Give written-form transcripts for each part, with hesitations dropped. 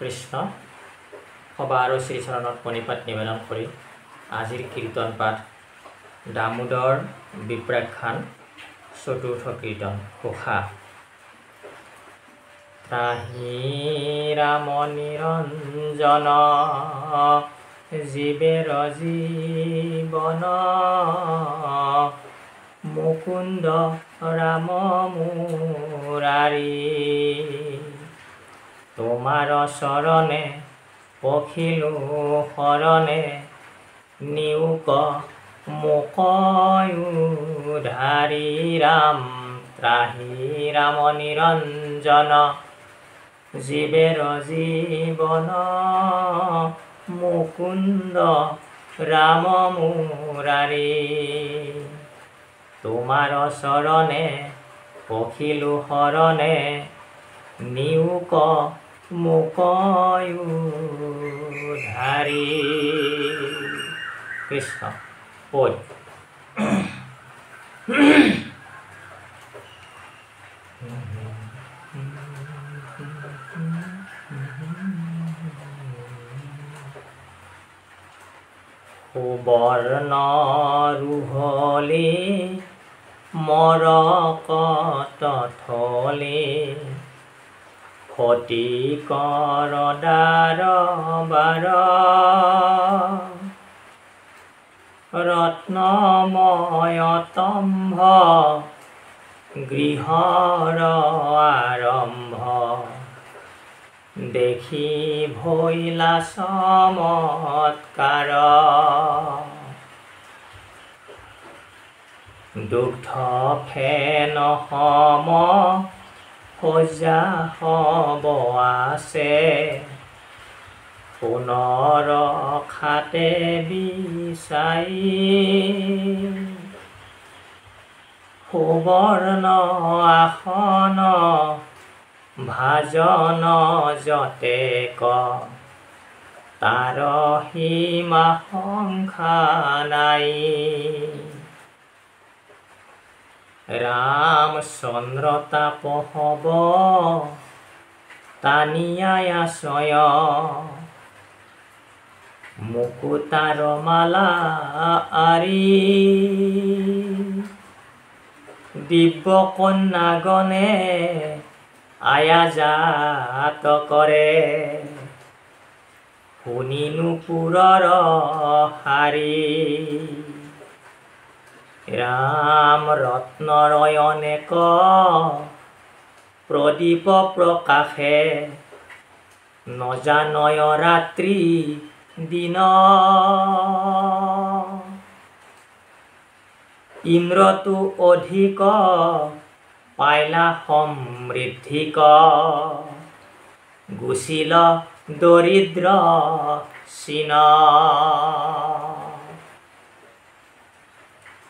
কৃষ্ণ সবাৰ শ্ৰীচৰণত মণিপাত নিবেদন কৰি আজিৰ কীৰ্তন পাঠ দামোদৰ বিপ্ৰাখ্যান চতুৰ্থ কীৰ্তন ঘোষা। ত্ৰাহি ৰাম নিৰঞ্জন জীৱেৰ জীৱন মুকুন্দ ৰাম মুৰাৰী তোমাৰ চৰণে পখিলো শৰণে নিউক মোক উদ্ধাৰী ৰাম। ত্ৰাহি ৰাম নিৰঞ্জন জীৱেৰ জীৱন মুকুন্দ ৰাম মুৰাৰী তোমাৰ চৰণে পখিলো শৰণে নিউক মোক উদ্ধাৰী। কৃষ্ণ পদ সুবৰ্ণ ৰুহলি মৰকত থলি ক্ষতি কৰ দাৰ বাৰ ৰত্নময় তম্ভ গৃহৰ আৰম্ভ দেখি ভৈলা চমৎকাৰ দুগ্ধ ফেন সম সজা হব আছে পুনৰ খাতে বিচাৰি সুবৰ্ণ আসন ভাজন যতে ক তাৰ সীমা সংখ্যা নাই। ৰামচন্দ্ৰ তাপ হব টানিয়াই আশ্ৰয় মুকুতাৰ মালা আৰি দিব্য কন্যাগণে আয়াজাত কৰে শুনি নুপুৰৰ শাৰী। ৰাম ৰত্নৰয়নেক প্ৰদীপ প্ৰকাশে নজানয় ৰাত্ৰি দিন ইন্দ্ৰতো অধিক পাইলা সমৃদ্ধিক গুচিল দৰিদ্ৰ চিন।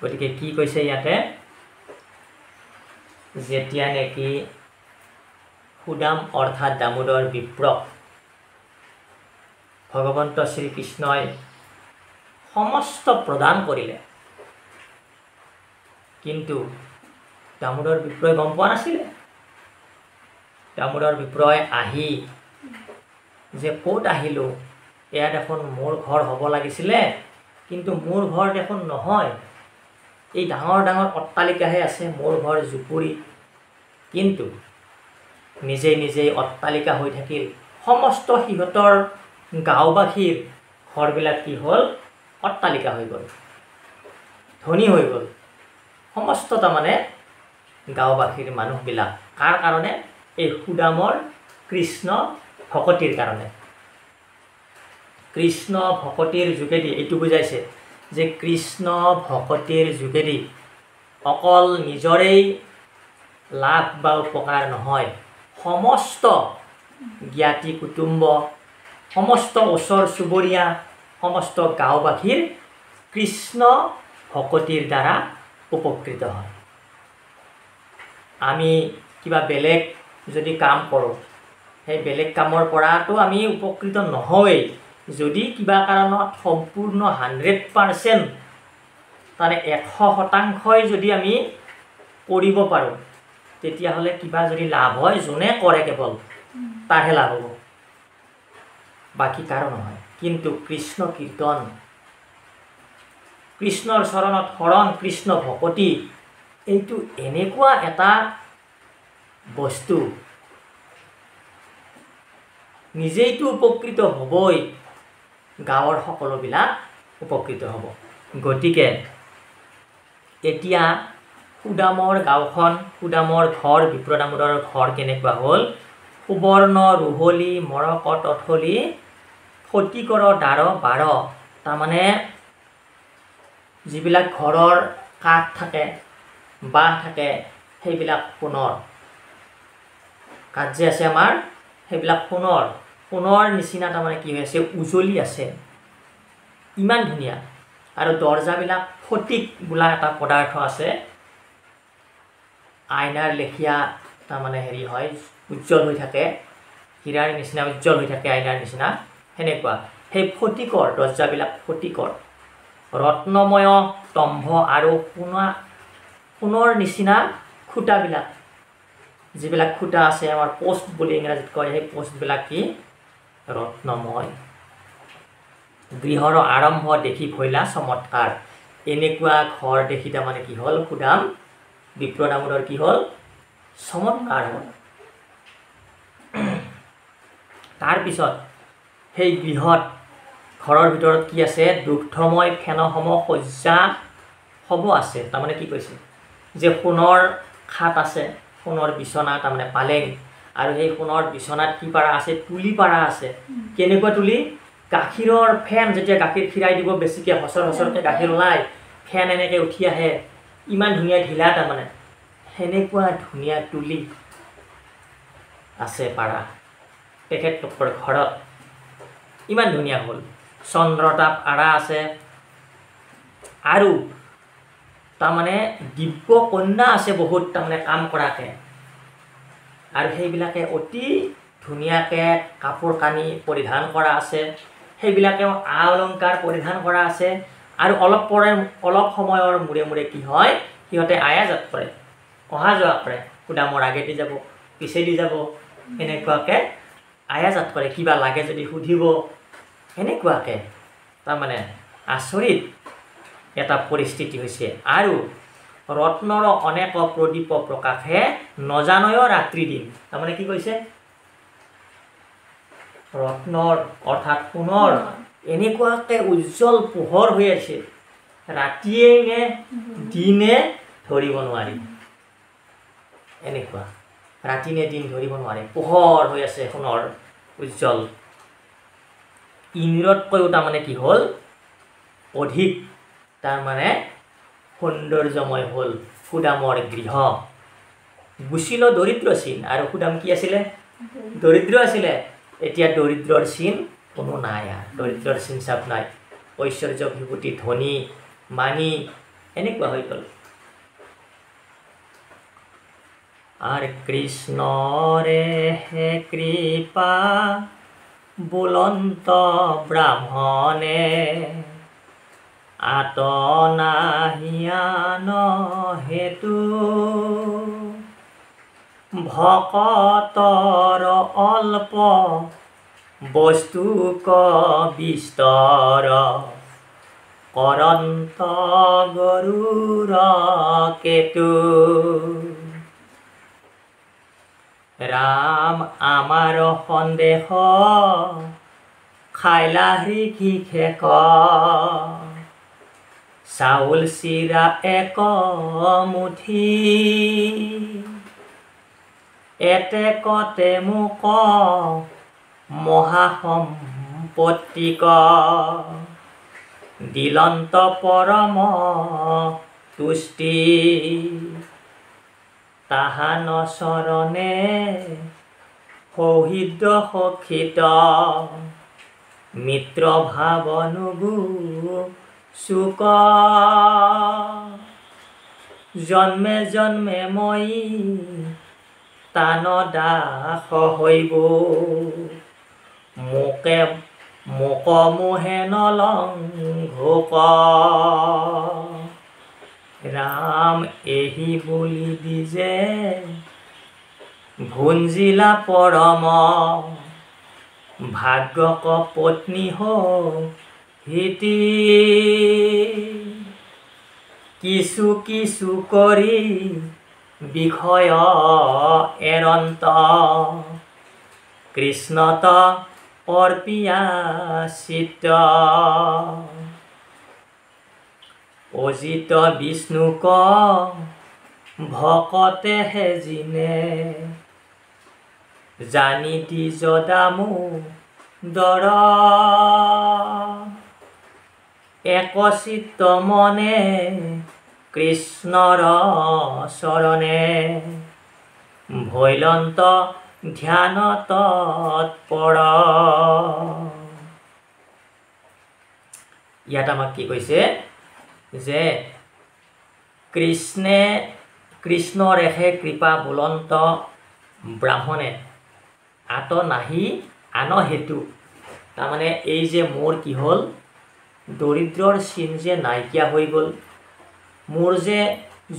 গতিকে কি কৈছে ইয়াতে, যেতিয়া নেকি সুদাম অৰ্থাৎ দামোদৰ বিপ্ৰক ভগৱন্ত শ্ৰীকৃষ্ণই সমস্ত প্ৰদান কৰিলে, কিন্তু দামোদৰ বিপ্ৰই গম পোৱা নাছিলে। দামোদৰ বিপ্ৰই আহি যে ক'ত আহিলোঁ, এয়া দেখোন মোৰ ঘৰ হ'ব লাগিছিলে, কিন্তু মোৰ ঘৰ দেখোন নহয়, এই ডাঙৰ ডাঙৰ অট্টালিকাহে আছে, মোৰ ঘৰ জুপুৰি। কিন্তু নিজেই নিজেই অট্টালিকা হৈ থাকিল। সমস্ত সিহঁতৰ গাঁওবাসীৰ ঘৰবিলাক কি হ'ল, অট্টালিকা হৈ গ'ল, ধনী হৈ গ'ল। সমস্ত তাৰমানে গাঁওবাসীৰ মানুহবিলাক কাৰ কাৰণে, এই সুদামৰ কৃষ্ণ ভকতিৰ কাৰণে। কৃষ্ণ ভকতিৰ যোগেদি এইটো বুজাইছে যে কৃষ্ণ ভকতিৰ যোগেদি অকল নিজৰেই লাভ বা উপকাৰ নহয়, সমস্ত জ্ঞাতি কুটুম্ব, সমস্ত ওচৰ চুবুৰীয়া, সমস্ত গাঁওবাসীৰ কৃষ্ণ ভকতিৰ দ্বাৰা উপকৃত হয়। আমি কিবা বেলেগ যদি কাম কৰোঁ, সেই বেলেগ কামৰ পৰাতো আমি উপকৃত নহওঁৱেই। যদি কিবা কাৰণত সম্পূৰ্ণ 100% তাৰে 100% যদি আমি কৰিব পাৰোঁ, তেতিয়াহ'লে কিবা যদি লাভ হয়, যোনে কৰে কেৱল তাৰহে লাভ হ'ব। বাকী কাৰো নহয়। কিন্তু কৃষ্ণ কীৰ্তন, কৃষ্ণৰ চৰণত শৰণ, কৃষ্ণ ভকতি, এইটো এনেকুৱা এটা বস্তু, নিজেইতো উপকৃত হ'বই, গাঁৱৰ সকলোবিলাক উপকৃত হ'ব। গতিকে এতিয়া সুদামৰ গাঁওখন, সুদামৰ ঘৰ, বিপ্ৰদামোদৰ ঘৰ কেনেকুৱা হ'ল? সুবৰ্ণ ৰুহলি মৰকত অথলি ফটিকৰ দ্বাৰ বাৰ। তাৰমানে যিবিলাক ঘৰৰ কাঠ থাকে, বাঁহ থাকে, সেইবিলাক সোণৰ। কাঠ যে আছে আমাৰ, সেইবিলাক সোণৰ, সোণৰ নিচিনা তাৰমানে কি হৈ আছে? উজলি আছে, ইমান ধুনীয়া। আৰু দৰ্জাবিলাক ফটিক বোলা এটা পদাৰ্থ আছে, আইনাৰ লেখীয়া তাৰমানে হেৰি হয়, উজ্জ্বল হৈ থাকে, হীৰাৰ নিচিনা উজ্জ্বল হৈ থাকে, আইনাৰ নিচিনা সেনেকুৱা। সেই ফটিকৰ দৰ্জাবিলাক ফটিকৰ, ৰত্নময় তম্ভ আৰু সোণৰ নিচিনা খুঁটাবিলাক, যিবিলাক খুঁটা আছে আমাৰ পোষ্ট বুলি ইংৰাজীত কয়, সেই পোষ্টবিলাক কি? ৰত্নময়। গৃহৰ আৰম্ভ দেখি ভৈলা চমৎকাৰ। এনেকুৱা ঘৰ দেখি তাৰমানে কি হ'ল? সুদাম বিপ্ৰদামোদৰ কি হ'ল? চমৎকাৰ হ'ল। তাৰপিছত সেই গৃহত, ঘৰৰ ভিতৰত কি আছে? দুগ্ধময় ফেনসম শয্যা হ'ব আছে। তাৰমানে কি কৈছে? যে সোণৰ খাট আছে, সোণৰ বিচনা, তাৰমানে পালেং, আৰু সেই সোণৰ বিচনাত কি পাৰা আছে? তুলি পাৰা আছে। কেনেকুৱা তুলি? গাখীৰৰ ফেন, যেতিয়া গাখীৰ খীৰাই দিব বেছিকৈ হচৰ হচৰকৈ গাখীৰ ওলায়, ফেন এনেকৈ উঠি আহে, ইমান ধুনীয়া ঢিলা, তাৰমানে সেনেকুৱা ধুনীয়া তুলি আছে পাৰা তেখেতলোকৰ ঘৰত। ইমান ধুনীয়া হ'ল। চন্দ্ৰতাপ আৰা আছে, আৰু তাৰমানে দিব্য কন্যা আছে বহুত, তাৰমানে কাম কৰাকে, আৰু সেইবিলাকে অতি ধুনীয়াকৈ কাপোৰ কানি পৰিধান কৰা আছে, সেইবিলাকেও আ অলংকাৰ পৰিধান কৰা আছে। আৰু অলপ সময়ৰ মূৰে মূৰে কি হয়? সিহঁতে আয়াজাত কৰে, অহা যোৱা কৰে, সুদামৰ আগেদি যাব, পিছেদি যাব, এনেকুৱাকৈ আয়াজাত কৰে। কিবা লাগে যদি সুধিব, এনেকুৱাকৈ তাৰমানে আচৰিত এটা পৰিস্থিতি হৈছে। আৰু ৰত্নৰ অনেক প্ৰদীপ প্ৰকাশে নজানয় ৰাত্ৰি দিন। তাৰমানে কি কৈছে? ৰত্নৰ অৰ্থাৎ সোণৰ এনেকুৱাকৈ উজ্জ্বল পোহৰ হৈ আছে, ৰাতিয়ে নে দিনে ধৰিব নোৱাৰি। এনেকুৱা ৰাতি নে দিন ধৰিব নোৱাৰে, পোহৰ হৈ আছে সোণৰ উজ্জ্বল। ইন্দ্ৰতকৈও তাৰমানে কি হ'ল? অধিক তাৰমানে সৌন্দৰ্যময় হ'ল সুদামৰ গৃহ। গুচিল দৰিদ্ৰ চিন। আৰু সুদাম কি আছিলে? দৰিদ্ৰ আছিলে। এতিয়া দৰিদ্ৰৰ চিন কোনো নাই, আৰু দৰিদ্ৰৰ চিন চাপ নাই। ঐশ্বৰ্য বিভূতি, ধনী মানি, এনেকুৱা হৈ গ'ল। আৰ কৃষ্ণৰে হে কৃপা বুলন্ত ব্ৰাহ্মণে আতনাহিয়ান হেতু ভকতৰ অল্প বস্তুক বিস্তৰ কৰন্ত গৰুৰ কেতু। ৰাম আমাৰ সন্দেহ খাইলা হৃষি খেক চাউল চিৰা এক মুঠি এতে কতে মোক মহাসম্পত্তিক দিলন্ত পৰম তুষ্টি তাহান চৰণে সৌহৃদ সখিত মিত্ৰ ভাৱনুগু চুক জন্মে জন্মে মই তান দাস হৈব মোক মোহে নলংঘোক। রাম এহি বুলি দিজে ভুঞ্জিলা পৰম ভাগ্যক পত্নী হিতি কিছু কিছু কৰি বিষয় এৰন্ত কৃষ্ণত অৰ্পিয়া চিত্ত অজিত বিষ্ণুক ভকতে হে জিনে জানি দি যদামো দৰ একচিত্ত মনে কৃষ্ণৰ চৰণে ভৈলন্ত ধ্যান তৎপৰ। ইয়াত আমাক কি কৈছে যে কৃষ্ণৰেহে কৃপা বুলন্ত ব্ৰাহ্মণে আত নাহি আন হেতু। তাৰমানে এই যে মোৰ কি হ'ল দৰিদ্ৰৰ চিন যে নাইকিয়া হৈ গ'ল, মোৰ যে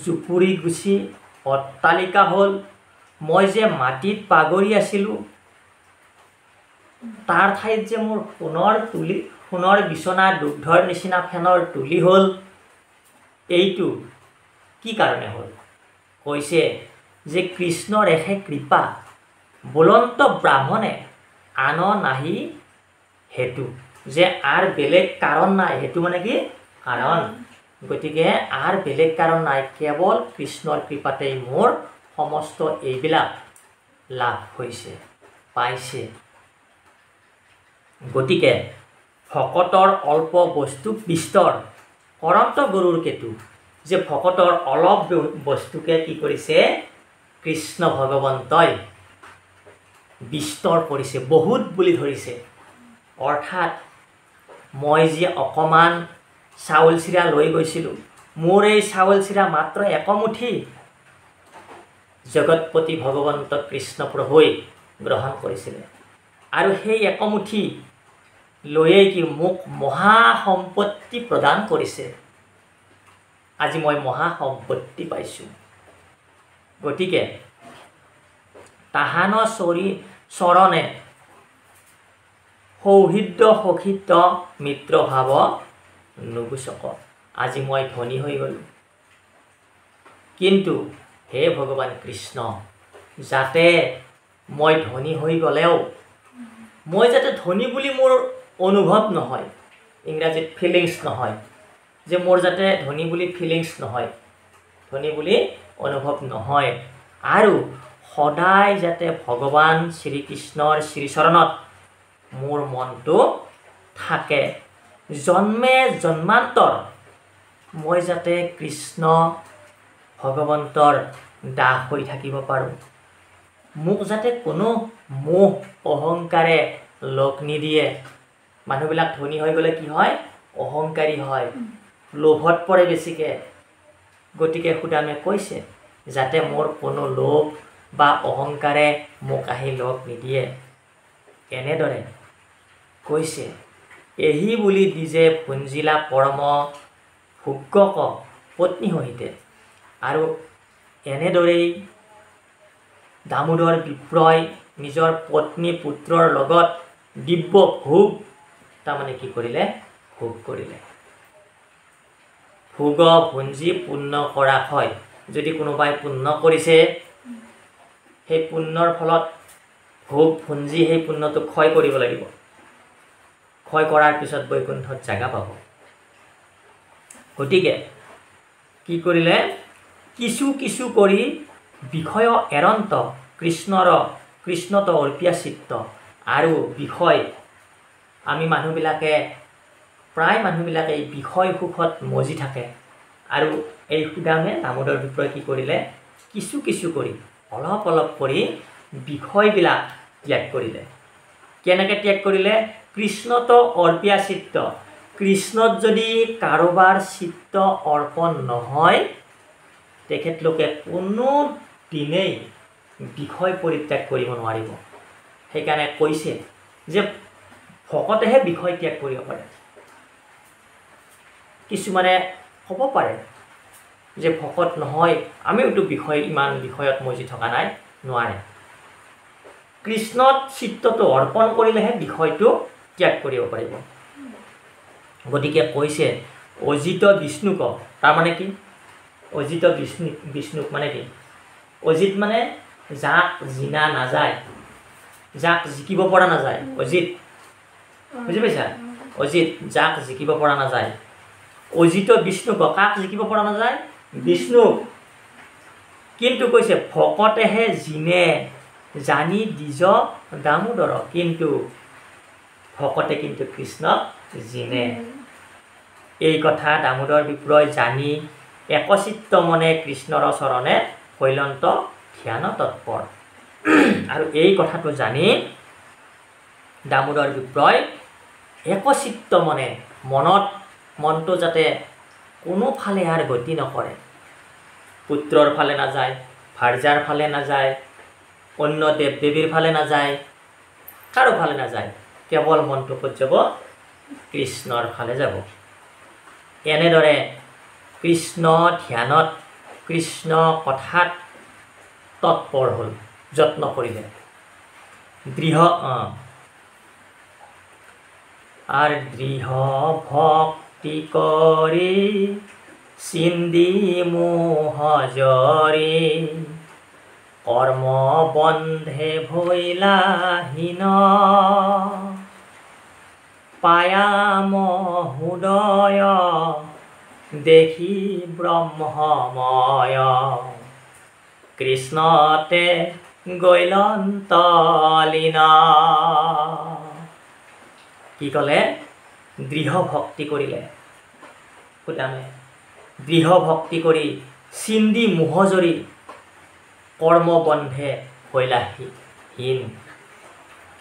জুপুৰি গুচি অট্টালিকা হ'ল, মই যে মাটিত পাগৰি আছিলোঁ তাৰ ঠাইত যে মোৰ সোণৰ বিচনা দুগ্ধৰ নিচিনা ফেনৰ তুলি হ'ল, এইটো কি কাৰণে হ'ল? কৈছে যে কৃষ্ণৰেহে কৃপা বুলন্ত ব্ৰাহ্মণে আন নাহি হেতু, যে আৰ বেলেগ কাৰণ নাই। হেতু মানে কি? কাৰণ। গতিকে আৰ বেলেগ কাৰণ নাই, কেৱল কৃষ্ণৰ কৃপাতেই মোৰ সমস্ত এইবিলাক লাভ হৈছে, পাইছে। গতিকে ভকতৰ অল্প বস্তু বিস্তৰ কৰন্ত গৰুৰ কেতু, যে ভকতৰ অলপ বস্তুকে কি কৰিছে কৃষ্ণ ভগৱন্তই বিস্তৰ কৰিছে, বহুত বুলি ধৰিছে। অৰ্থাৎ মই যে অকণমান চাউল চিৰা লৈ গৈছিলোঁ, মোৰ এই চাউল চিৰা মাত্ৰ একমুঠি জগতপতি ভগৱন্ত কৃষ্ণ প্ৰভুৱে গ্ৰহণ কৰিছিলে, আৰু সেই একমুঠি লৈয়ে কি মোক মহাসম্পত্তি প্ৰদান কৰিছে। আজি মই মহাসম্পত্তি পাইছোঁ। গতিকে তাহান চৰণে সৌহৃদ্য সখিত মিত্ৰ ভাৱ নুগুচক। আজি মই ধনী হৈ গ'লোঁ, কিন্তু হে ভগৱান কৃষ্ণ, যাতে মই ধনী হৈ গ'লেও মই যাতে ধনী বুলি মোৰ অনুভৱ নহয়, ইংৰাজীত ফিলিংছ নহয়, যে মোৰ যাতে ধনী বুলি ফিলিংছ নহয়, ধনী বুলি অনুভৱ নহয়, আৰু সদায় যাতে ভগৱান শ্ৰীকৃষ্ণৰ শ্ৰীচৰণত মোৰ মনটো থাকে। জন্মে জন্মান্তৰ মই যাতে কৃষ্ণ ভগৱন্তৰ দাস হৈ থাকিব পাৰোঁ। মোক যাতে কোনো মোহ অহংকাৰে লগ নিদিয়ে। মানুহবিলাক ধনী হৈ গ'লে কি হয়? অহংকাৰী হয়, লোভত পৰে বেছিকৈ। গতিকে সুদামে কৈছে যাতে মোৰ কোনো লোভ বা অহংকাৰে মোক আহি লগ নিদিয়ে। এনেদৰে কৈছে এহি বুলি দিজে ভুঞ্জিলা পৰম ভোগ্যক পত্নী সহিতে। আৰু এনেদৰেই দামোদৰ বিপ্ৰই নিজৰ পত্নী পুত্ৰৰ লগত দিব্য ভোগ তাৰমানে কি কৰিলে? ভোগ কৰিলে। ভোগ ভুঞ্জি পুণ্য কৰা হয়। যদি কোনোবাই পুণ্য কৰিছে, সেই পুণ্যৰ ফলত ভোগ ভুঞ্জি সেই পুণ্যটো ক্ষয় কৰিব লাগিব। ক্ষয় কৰাৰ পিছত বৈকুণ্ঠত জাগা পাব। গতিকে কি কৰিলে? কিছু কিছু কৰি বিষয় এৰন্ত কৃষ্ণত অৰ্পিয়া চিত্ত। আৰু বিষয় আমি মানুহবিলাকে প্ৰায় মানুহবিলাকে এই বিষয় সুখত মজি থাকে। আৰু এই সুদামে দামোদৰ বিপ্ৰই কি কৰিলে? কিছু কিছু কৰি অলপ অলপ কৰি বিষয়বিলাক ত্যাগ কৰিলে। কেনেকৈ ত্যাগ কৰিলে? কৃষ্ণত অৰ্পিয়া চিত্ত। কৃষ্ণত যদি কাৰোবাৰ চিত্ত অৰ্পণ নহয়, তেখেতলোকে কোনো দিনেই বিষয় পৰিত্যাগ কৰিব নোৱাৰিব। সেইকাৰণে কৈছে যে ভকতেহে বিষয় ত্যাগ কৰিব পাৰে। কিছুমানে ক'ব পাৰে যে ভকত নহয়, আমিওতো ইমান বিষয়ত মজি থকা নাই, নোৱাৰে। কৃষ্ণত চিত্তটো অৰ্পণ কৰিলেহে বিষয়টো ত্যাগ কৰিব পাৰিব। গতিকে কৈছে অজিত বিষ্ণুক, তাৰমানে কি? অজিত বিষ্ণুক মানে কি? অজিত মানে যাক জিনা নাযায়, যাক জিকিব পৰা নাযায়, অজিত। বুজি পাইছা? অজিত যাক জিকিব পৰা নাযায়। অজিত বিষ্ণুক, কাক জিকিব পৰা নাযায়? বিষ্ণুক। কিন্তু কৈছে ভকতেহে জিনে জানি দ্বিজ দামোদৰ, কিন্তু ভকতে কিন্তু কৃষ্ণক জিনে। এই কথা দামোদৰ বিপ্ৰই জানি একচিত্ত মনে কৃষ্ণৰ চৰণে কৈলন্ত ধ্যান তৎপৰ। আৰু এই কথাটো জানি দামোদৰ বিপ্ৰই একচিত্ত মনে, মনটো যাতে কোনোফালে আৰু গতি নকৰে, পুত্ৰৰ ফালে নাযায়, ভাৰ্যাৰ ফালে নাযায়, অন্য দেৱ দেৱীৰ ফালে নাযায়, কাৰো ফালে নাযায়, কেৱল মনটো ক'ত যাব? কৃষ্ণৰ ফালে যাব। এনেদৰে কৃষ্ণ ধ্যানত, কৃষ্ণ কথাত তৎপৰ হ'ল, যত্ন কৰিলে। দৃঢ় ভক্তি কৰি চিন্দি মোহ জৰি, কৰ্ম বন্ধে ভৈলা হীন, পায়া মহোদয় দেখি ব্ৰহ্মময়, কৃষ্ণতে গৈলন্ত লীন। কি ক'লে? দৃঢ় ভক্তি কৰিলে সুদামে। দৃঢ় ভক্তি কৰি চিন্দি মোহজৰি, কৰ্ম বন্ধে ভৈলা হীন।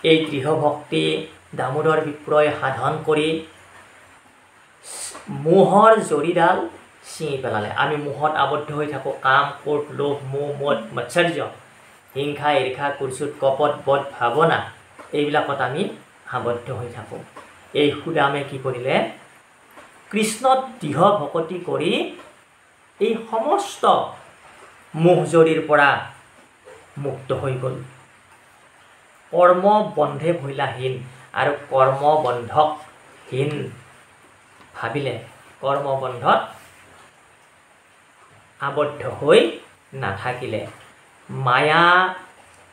এই দৃঢ় ভক্তি দামোদৰ বিপ্ৰই সাধন কৰি মোহৰ জৰিডাল ছিঙি পেলালে। আমি মোহত আবদ্ধ হৈ থাকোঁ। কাম, ক্ৰোধ, লোভ, মোহ, মদ, মাৎসৰ্য, হিংসা, ঈৰ্ষা, কুৰ্চুট, কপট, বদ, ভাৱনা, এইবিলাকত আমি আবদ্ধ হৈ থাকোঁ। এই সুদামে কি কৰিলে? কৃষ্ণত দৃঢ় ভকতি কৰি এই সমস্ত মোহজৰিৰ পৰা মুক্ত হৈ গ'ল। কৰ্ম বন্ধে ভৈলাহীন, আৰু কৰ্মবন্ধক হীন ভাবিলে, কৰ্মবন্ধত আবদ্ধ হৈ নাথাকিলে।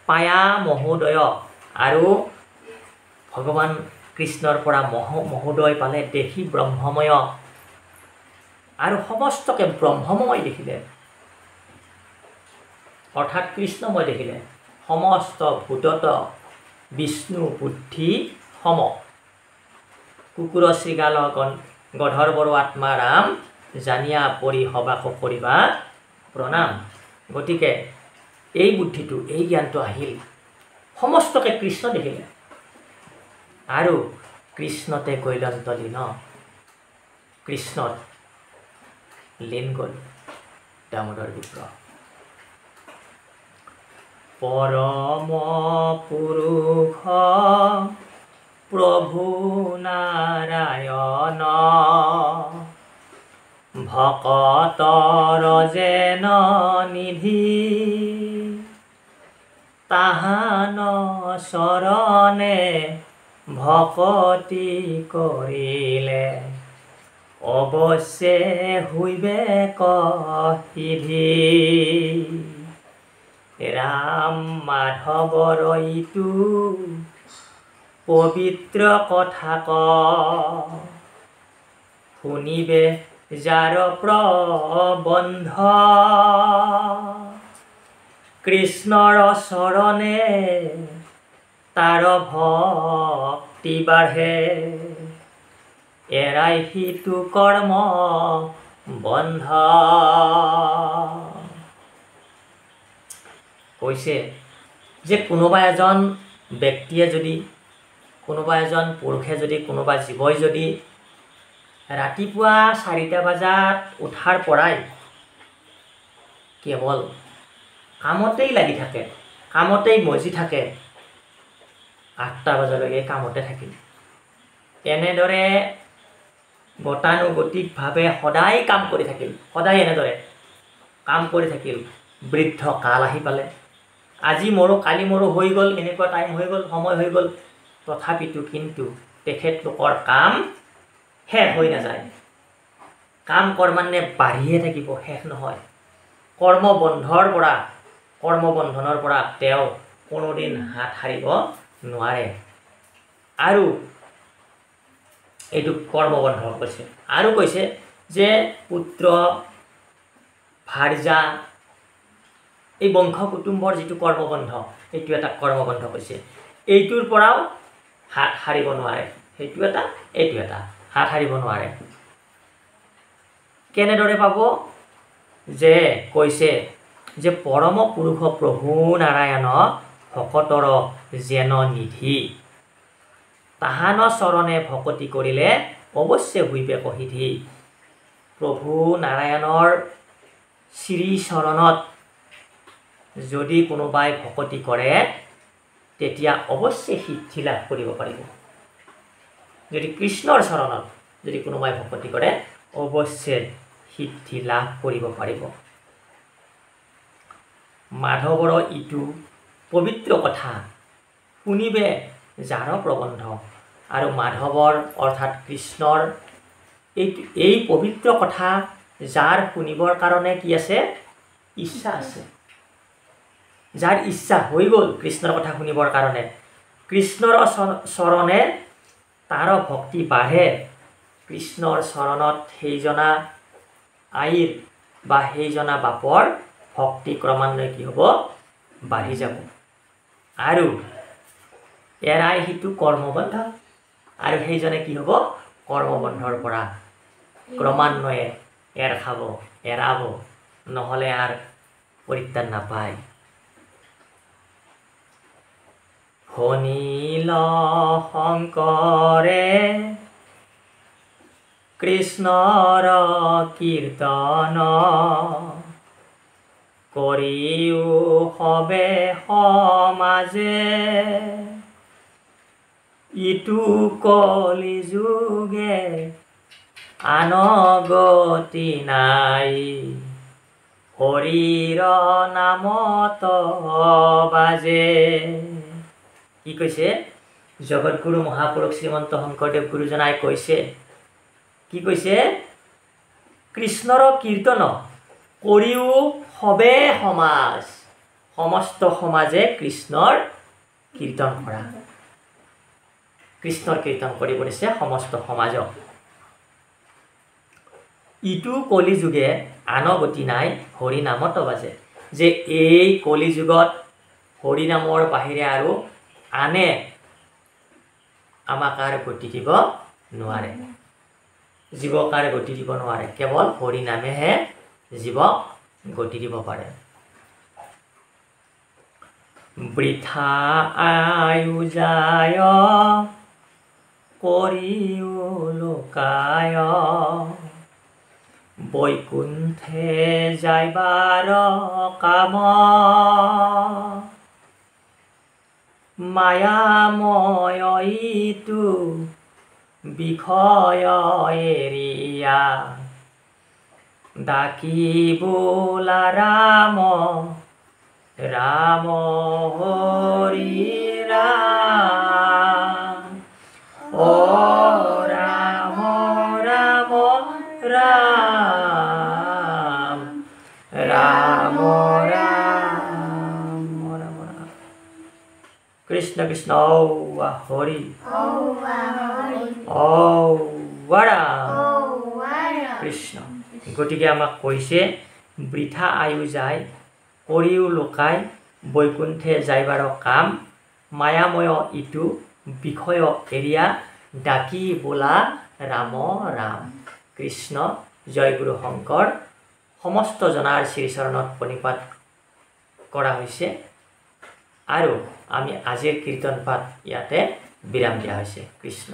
পায়া মহোদয়, আৰু ভগৱান কৃষ্ণৰ পৰা মহোদয় পালে, দেখি ব্ৰহ্মময়, আৰু সমস্তকে ব্ৰহ্মময় দেখিলে, অৰ্থাৎ কৃষ্ণময় দেখিলে। সমস্ত ভূতত বিষ্ণু বুদ্ধি সম, কুকুৰ শৃগাল গধৰ্বৰ আত্মা ৰাম, জানিয়া পৰি সবাস কৰিবা প্ৰণাম। গতিকে এই বুদ্ধিটো, এই জ্ঞানটো আহিল, সমস্তকে কৃষ্ণ দেখিলে, আৰু কৃষ্ণতে কৈলন্ত লীন, কৃষ্ণত লীন গ'ল দামোদৰ বিপ্ৰ। পৰম পুৰুষ প্ৰভু নাৰায়ণ, ভকতৰ যেন নিধি, তাহান চৰণে ভকতি কৰিলে, অৱশ্যে হুইবে সিধি। ৰাম মাধৱৰ ইটো পবিত্ৰ কথা ক, শুনিবে যাৰ প্ৰবন্ধ, কৃষ্ণৰ চৰণে তাৰ ভক্তি বাঢ়ে, এৰাই সিটো কৰ্ম বন্ধ। কৈছে যে কোনোবা এজন ব্যক্তিয়ে যদি, কোনোবা এজন পুৰুষে যদি, কোনোবা জীৱই যদি ৰাতিপুৱা 4টা বজাত উঠাৰ পৰাই কেৱল কামতেই লাগি থাকে, কামতেই মজি থাকে, 8টা বজালৈকে কামতে থাকিল, এনেদৰে গতানুগতিকভাৱে সদায় কাম কৰি থাকিল, সদায় এনেদৰে কাম কৰি থাকিল, বৃদ্ধ কাল আহি পালে, আজি মৰো কালি মৰো হৈ গ'ল, এনেকুৱা টাইম হৈ গ'ল, সময় হৈ গ'ল, তথাপিতো কিন্তু তেখেতলোকৰ কাম শেষ হৈ নাযায়। কাম ক্ৰমান্বয়ে বাঢ়িয়ে থাকিব, শেষ নহয়। কৰ্মবন্ধনৰ পৰা তেওঁ কোনোদিন হাত সাৰিব নোৱাৰে। আৰু এইটো কৰ্মবন্ধ কৈছে। আৰু কৈছে যে পুত্ৰ ভাৰ্যা এই বংশ কুটুম্বৰ যিটো কৰ্মবন্ধ, এইটো এটা কৰ্মবন্ধ কৈছে। এইটোৰ পৰাও হাত সাৰিব নোৱাৰে। সেইটো এটা, এইটো এটা, হাত সাৰিব নোৱাৰে। কেনেদৰে পাব? যে কৈছে যে পৰম পুৰুষ প্ৰভু নাৰায়ণ ভকতৰ যেন নিধি, তাহান চৰণে ভকতি কৰিলে অৱশ্যে হুইবে কহিধি। প্ৰভু নাৰায়ণৰ শ্ৰী চৰণত যদি কোনোবাই ভকতি কৰে তেতিয়া অৱশ্যে সিদ্ধি লাভ কৰিব পাৰিব। যদি কৃষ্ণৰ চৰণত যদি কোনোবাই ভকতি কৰে অৱশ্যে সিদ্ধি লাভ কৰিব পাৰিব। মাধৱৰ ইটো পবিত্ৰ কথা শুনিবে যাৰ প্ৰবন্ধ। আৰু মাধৱৰ অৰ্থাৎ কৃষ্ণৰ এই পবিত্ৰ কথা যাৰ শুনিবৰ কাৰণে কি আছে? ইচ্ছা আছে। যাৰ ইচ্ছা হৈ গ'ল কৃষ্ণৰ কথা শুনিবৰ কাৰণে, কৃষ্ণৰ চৰণে তাৰ ভক্তি বাঢ়ে। কৃষ্ণৰ চৰণত সেইজনা আইৰ বা সেইজনা বাপৰ ভক্তি ক্ৰমান্বয়ে কি হ'ব? বাঢ়ি যাব। আৰু এৰাই সিটো কৰ্মবন্ধ, আৰু সেইজনে কি হ'ব? কৰ্মবন্ধৰ পৰা ক্ৰমান্বয়ে এৰ খাব, এৰাব, নহ'লে আৰু পৰিত্ৰাণ নাপায়। শুনিল শংকৰে কৃষ্ণৰ কীৰ্তন, কৰিও সবে সমাজে ইটো কলি যুগে আন গতি নাই। হৰিৰ নামত বাজে। কি কৈছে? জগতগুৰু মহাপুৰুষ শ্ৰীমন্ত শংকৰদেৱ গুৰুজনাই কৈছে, কি কৈছে? কৃষ্ণৰ কীৰ্তন কৰিও সবে সমাজ, সমস্ত সমাজে কৃষ্ণৰ কীৰ্তন কৰা। কৃষ্ণৰ কীৰ্তন কৰিব দিছে সমস্ত সমাজক। ইটো কলি যুগে আন গতি নাই, হৰি নামত বাজে। যে এই কলি যুগত হৰি নামৰ বাহিৰে আৰু আনে আমাক আৰু গতি দিব নোৱাৰে, জীৱক আৰু গতি দিব নোৱাৰে। কেৱল হৰি নামেহে জীৱক গতি দিব পাৰে। বৃথা আয়ু যায় কৰিও লোকায়, বৈকুণ্ঠে যাইবাৰ কাম, মায়াময় ইটো বিষয় এৰিয়া, ডাকি বোলা ৰাম ৰাম হৰি ৰাম, অ ৰাম ৰাম ৰাম ৰাম ৰাম ৰাম। কৃষ্ণ কৃষ্ণ হৰি, কৃষ্ণ। গতিকে আমাক কৈছে বৃথা আয়ু যায় কৰিও লোকাই, বৈকুণ্ঠে যাইবাৰ কাম, মায়াময় ইটো বিষয় এৰিয়া, ডাকি বোলা ৰাম ৰাম। কৃষ্ণ জয় গুৰু শংকৰ সমস্ত জনাৰ শ্ৰীচৰণত প্ৰণিপাত কৰা হৈছে। আৰু আমি আজিৰ কীৰ্তন পাঠ ইয়াতে বিৰাম দিয়া হৈছে। কৃষ্ণ।